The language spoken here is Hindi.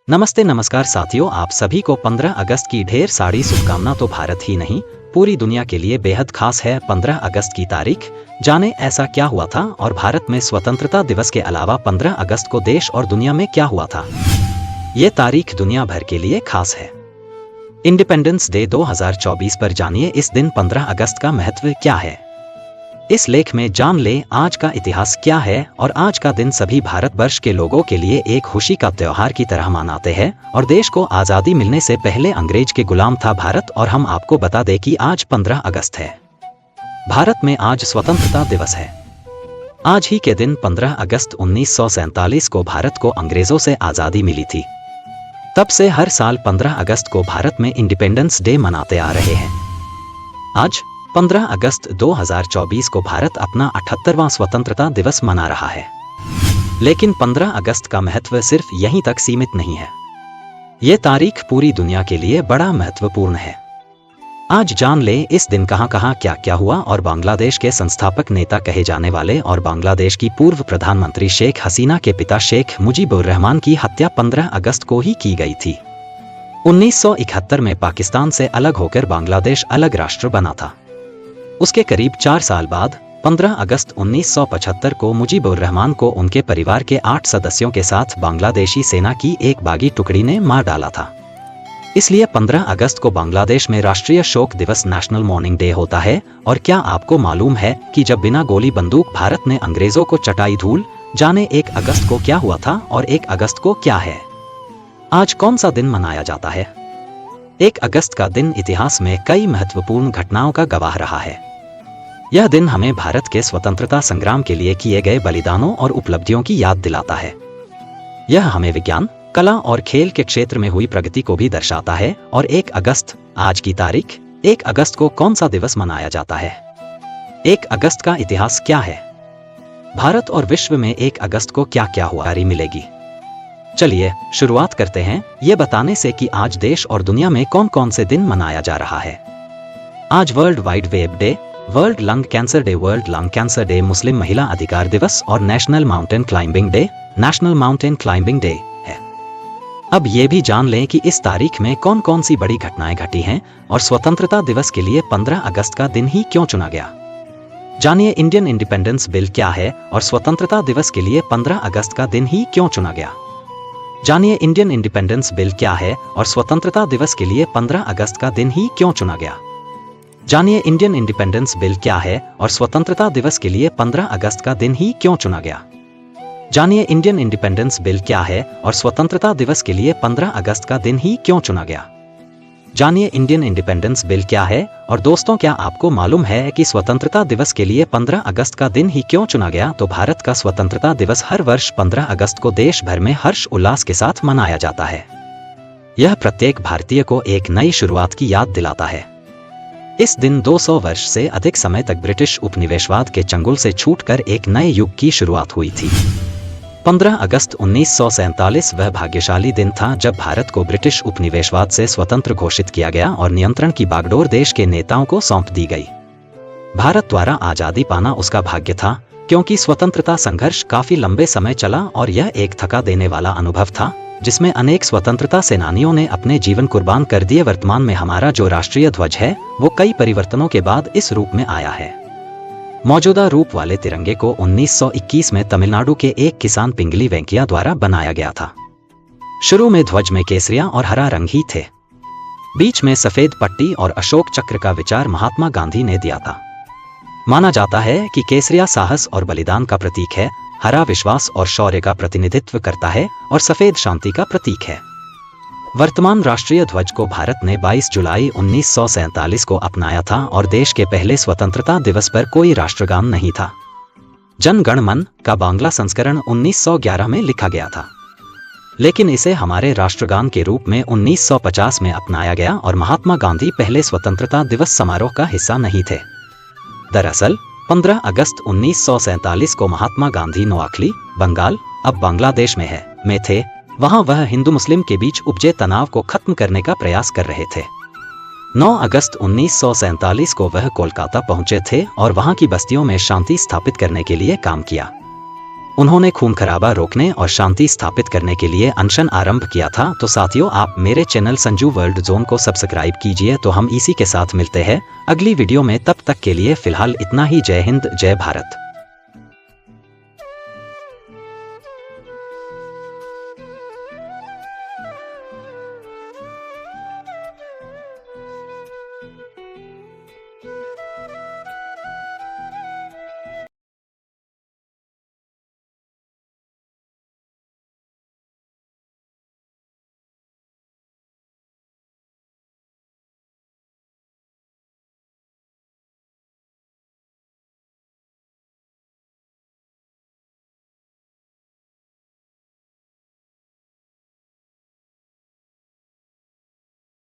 नमस्ते नमस्कार साथियों, आप सभी को 15 अगस्त की ढेर सारी शुभकामना। तो भारत ही नहीं, पूरी दुनिया के लिए बेहद खास है 15 अगस्त की तारीख। जाने ऐसा क्या हुआ था और भारत में स्वतंत्रता दिवस के अलावा 15 अगस्त को देश और दुनिया में क्या हुआ था। ये तारीख दुनिया भर के लिए खास है। इंडिपेंडेंस डे 2024 पर जानिए इस दिन 15 अगस्त का महत्व क्या है। इस लेख में जान ले आज का इतिहास क्या है और आज का दिन सभी भारतवर्ष के लोगों के लिए एक खुशी का त्योहार की तरह मनाते हैं। और देश को आजादी मिलने से पहले अंग्रेज के गुलाम था भारत। और हम आपको बता दें कि आज 15 अगस्त है। भारत में आज स्वतंत्रता दिवस है। आज ही के दिन 15 अगस्त 1947 को भारत को अंग्रेजों से आजादी मिली थी। तब से हर साल 15 अगस्त को भारत में इंडिपेंडेंस डे मनाते आ रहे हैं। आज 15 अगस्त 2024 को भारत अपना 78वां स्वतंत्रता दिवस मना रहा है। लेकिन 15 अगस्त का महत्व सिर्फ यहीं तक सीमित नहीं है। ये तारीख पूरी दुनिया के लिए बड़ा महत्वपूर्ण है। आज जान ले इस दिन कहां कहां क्या क्या हुआ और बांग्लादेश के संस्थापक नेता कहे जाने वाले और बांग्लादेश की पूर्व प्रधानमंत्री शेख हसीना के पिता शेख मुजीबुर रहमान की हत्या 15 अगस्त को ही की गई थी। 1971 में पाकिस्तान से अलग होकर बांग्लादेश अलग राष्ट्र बना था। उसके करीब 4 साल बाद 15 अगस्त 1975 को मुजीबुर रहमान को उनके परिवार के 8 सदस्यों के साथ बांग्लादेशी सेना की एक बागी टुकड़ी ने मार डाला था। इसलिए 15 अगस्त को बांग्लादेश में राष्ट्रीय शोक दिवस नेशनल मॉर्निंग डे होता है। और क्या आपको मालूम है कि जब बिना गोली बंदूक भारत ने अंग्रेजों को चटाई धूल। जाने 1 अगस्त को क्या हुआ था और 1 अगस्त को क्या है। आज कौन सा दिन मनाया जाता है। 1 अगस्त का दिन इतिहास में कई महत्वपूर्ण घटनाओं का गवाह रहा है। यह दिन हमें भारत के स्वतंत्रता संग्राम के लिए किए गए बलिदानों और उपलब्धियों की याद दिलाता है। यह हमें विज्ञान, कला और खेल के क्षेत्र में हुई प्रगति को भी दर्शाता है। और 1 अगस्त आज की तारीख 1 अगस्त को कौन सा दिवस मनाया जाता है। 1 अगस्त का इतिहास क्या है। भारत और विश्व में 1 अगस्त को क्या क्या हुआ मिलेगी। चलिए शुरुआत करते हैं ये बताने से कि आज देश और दुनिया में कौन कौन से दिन मनाया जा रहा है। आज world wide web day, world lung cancer day, world lung cancer day, मुस्लिम महिला अधिकार दिवस और national mountain climbing day, national mountain climbing day है। अब ये भी जान लें कि इस तारीख में कौन कौन सी बड़ी घटनाएं घटी हैं और स्वतंत्रता दिवस के लिए 15 अगस्त का दिन ही क्यों चुना गया। जानिए इंडियन इंडिपेंडेंस बिल क्या है और स्वतंत्रता दिवस के लिए 15 अगस्त का दिन ही क्यों चुना गया। जानिए इंडियन इंडिपेंडेंस बिल क्या है और स्वतंत्रता दिवस के लिए 15 अगस्त का दिन ही क्यों चुना गया। जानिए इंडियन इंडिपेंडेंस बिल क्या है और स्वतंत्रता दिवस के लिए 15 अगस्त का दिन ही क्यों चुना गया। जानिए इंडियन इंडिपेंडेंस बिल क्या है और स्वतंत्रता दिवस के लिए 15 अगस्त का दिन ही क्यों चुना गया। जानिए इंडियन इंडिपेंडेंस बिल क्या है। और दोस्तों, क्या आपको मालूम है कि स्वतंत्रता दिवस के लिए 15 अगस्त का दिन ही क्यों चुना गया। तो भारत का स्वतंत्रता दिवस हर वर्ष 15 अगस्त को देश भर में हर्ष उल्लास के साथ मनाया जाता है। यह प्रत्येक भारतीय को एक नई शुरुआत की याद दिलाता है। इस दिन 200 वर्ष से अधिक समय तक ब्रिटिश उपनिवेशवाद के चंगुल से छूटकर एक नए युग की शुरुआत हुई थी। 15 अगस्त 1947 वह भाग्यशाली दिन था जब भारत को ब्रिटिश उपनिवेशवाद से स्वतंत्र घोषित किया गया और नियंत्रण की बागडोर देश के नेताओं को सौंप दी गई। भारत द्वारा आजादी पाना उसका भाग्य था, क्योंकि स्वतंत्रता संघर्ष काफी लंबे समय चला और यह एक थका देने वाला अनुभव था जिसमें अनेक स्वतंत्रता सेनानियों ने अपने जीवन कुर्बान कर दिए। वर्तमान में हमारा जो राष्ट्रीय ध्वज है वो कई परिवर्तनों के बाद इस रूप में आया है। मौजूदा रूप वाले तिरंगे को 1921 में तमिलनाडु के एक किसान पिंगली वेंकैया द्वारा बनाया गया था। शुरू में ध्वज में केसरिया और हरा रंग ही थे। बीच में सफेद पट्टी और अशोक चक्र का विचार महात्मा गांधी ने दिया था। माना जाता है कि केसरिया साहस और बलिदान का प्रतीक है, हरा विश्वास और शौर्य का प्रतिनिधित्व करता है और सफेद शांति का प्रतीक है। वर्तमान राष्ट्रीय ध्वज को भारत ने 22 जुलाई 1947 को अपनाया था और देश के पहले स्वतंत्रता दिवस पर कोई राष्ट्रगान नहीं था। जन गण मन का बांग्ला संस्करण 1911 में लिखा गया था, लेकिन इसे हमारे राष्ट्रगान के रूप में 1950 में अपनाया गया और महात्मा गांधी पहले स्वतंत्रता दिवस समारोह का हिस्सा नहीं थे। दरअसल 15 अगस्त 1947 को महात्मा गांधी नोआखली, बंगाल, अब बांग्लादेश में थे। वहां वह हिंदू मुस्लिम के बीच उपजे तनाव को खत्म करने का प्रयास कर रहे थे। 9 अगस्त 1947 को वह कोलकाता पहुंचे थे और वहां की बस्तियों में शांति स्थापित करने के लिए काम किया। उन्होंने खून खराबा रोकने और शांति स्थापित करने के लिए अनशन आरंभ किया था। तो साथियों, आप मेरे चैनल संजू वर्ल्ड जोन को सब्सक्राइब कीजिए। तो हम इसी के साथ मिलते हैं अगली वीडियो में, तब तक के लिए फिलहाल इतना ही। जय हिंद, जय भारत।